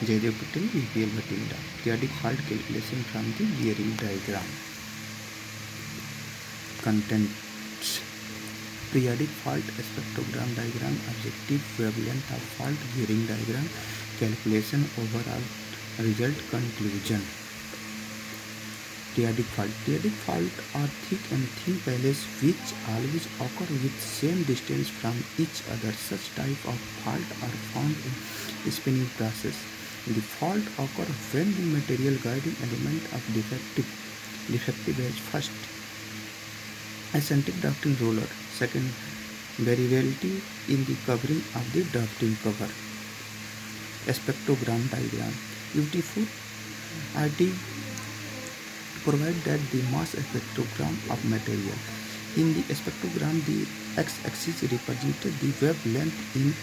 Jaidev Patel, BPL Bhatinda. Periodic fault calculation from the gearing diagram. Contents: periodic fault spectrogram diagram, objective, wavelength of fault, gearing diagram, calculation, overall result, conclusion. Periodic fault are thick and thin pellets which always occur with same distance from each other. Such type of fault are found in spinning process. The fault occur when the material guiding element of defective is first eccentric drafting roller, second variability in the covering of the drafting cover. Spectrogram diagram. Beautiful IT provide that the mass spectrogram of material. In the spectrogram, the x-axis represented the wavelength in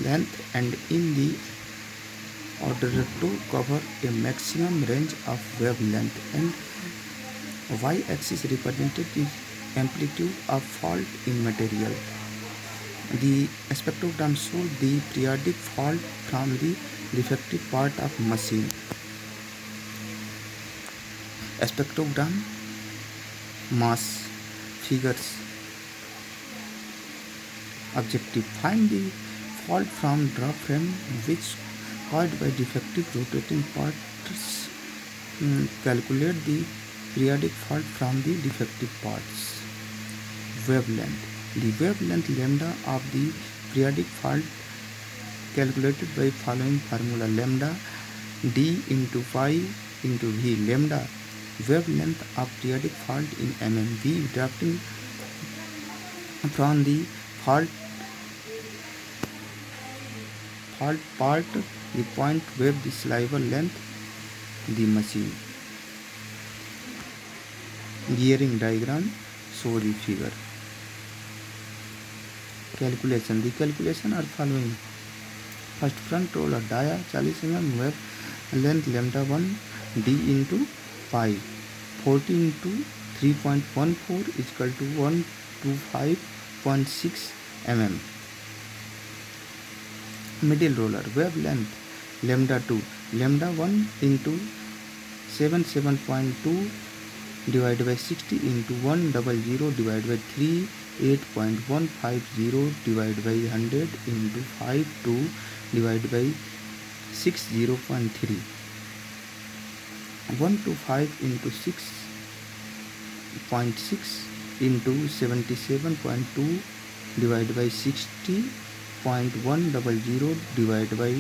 length and in the order to cover a maximum range of wavelength, and y-axis represented the amplitude of fault in material. The spectrogram shows the periodic fault from the defective part of machine. Spectrogram mass figures. Objective: find the fault from draft frame which caused by defective rotating parts. Calculate the periodic fault from the defective parts. Wavelength: the wavelength lambda of the periodic fault calculated by following formula: lambda d into phi into v. Lambda wavelength of periodic fault in mm. V drafting from the fault part, the point where the sliver length the machine. Gearing diagram show the figure. Calculation: the calculation are following. First, front roller dia 40 mm, wave length lambda 1 d into pi, 40 into 3.14 is equal to 125.6 mm. Middle roller wavelength lambda 2, lambda 1 into 77.2 divided by 60 into 100 divided by 3, 8.150 divided by 100 into 52 divided by 60.3. 125 into 6.6 into 77.2 divided by 60.100 divided by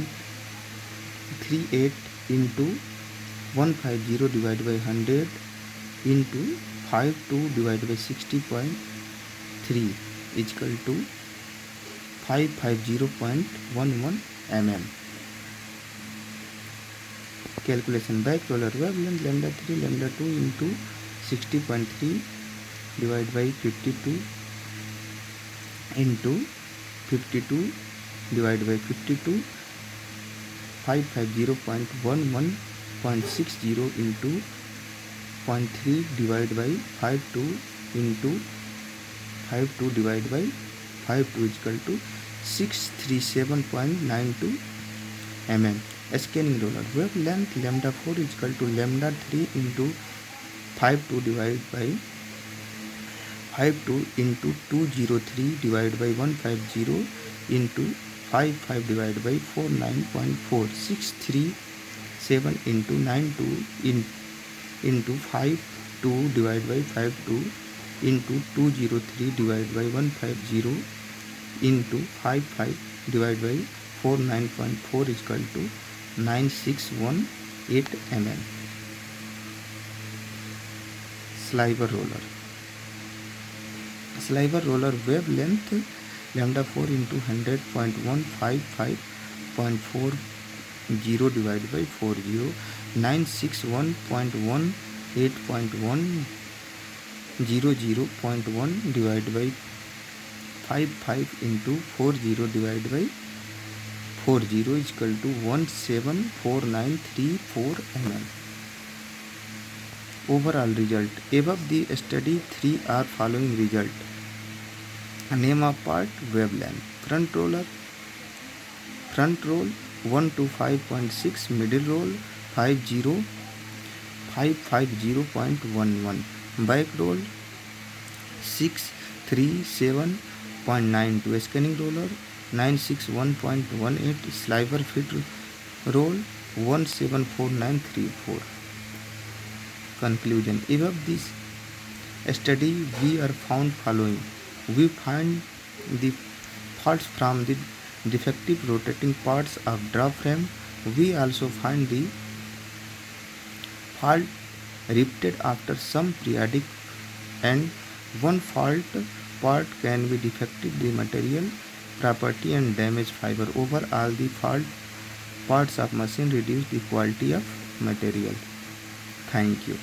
38 into 150 divided by 100 into 52 divided by 60.3 is equal to 550.11 mm. Calculation: back roller wavelength lambda 3 lambda 2 into 60.3 divided by 52 into 52 divided by 52, 550.11.60 into 0.3 divided by 52 into 52 divided by 52 is equal to 637.92 mm. Scanning roller wavelength lambda 4 is equal to lambda 3 into 52 divided by 52 into 203 divided by 150 into 55 divided by 49.4, 637 into 92 into 52 divided by 52 into 203 divided by 150 into 55 divided by 49.4 is equal to 9618 mm. Sliver roller. Sliver roller wavelength lambda 4 into 100.155.40 divided by 40, 961.18.100.1 divided by 55 into 40 divided by 40 is equal to 174934 mm. Overall result. Above the study 3 are following result. Name of part: wavelength. Front roll 1 to 5.6, middle roll 550.11, back roll 637.92, scanning roller 961.18, sliver fit roll 174934. Conclusion. Above this study we are found following. We find the faults from the defective rotating parts of draw frame. We also find the fault repeated after some periodic, and one fault part can be defective the material property and damage fiber. Overall, the fault parts of machine reduce the quality of material. Thank you.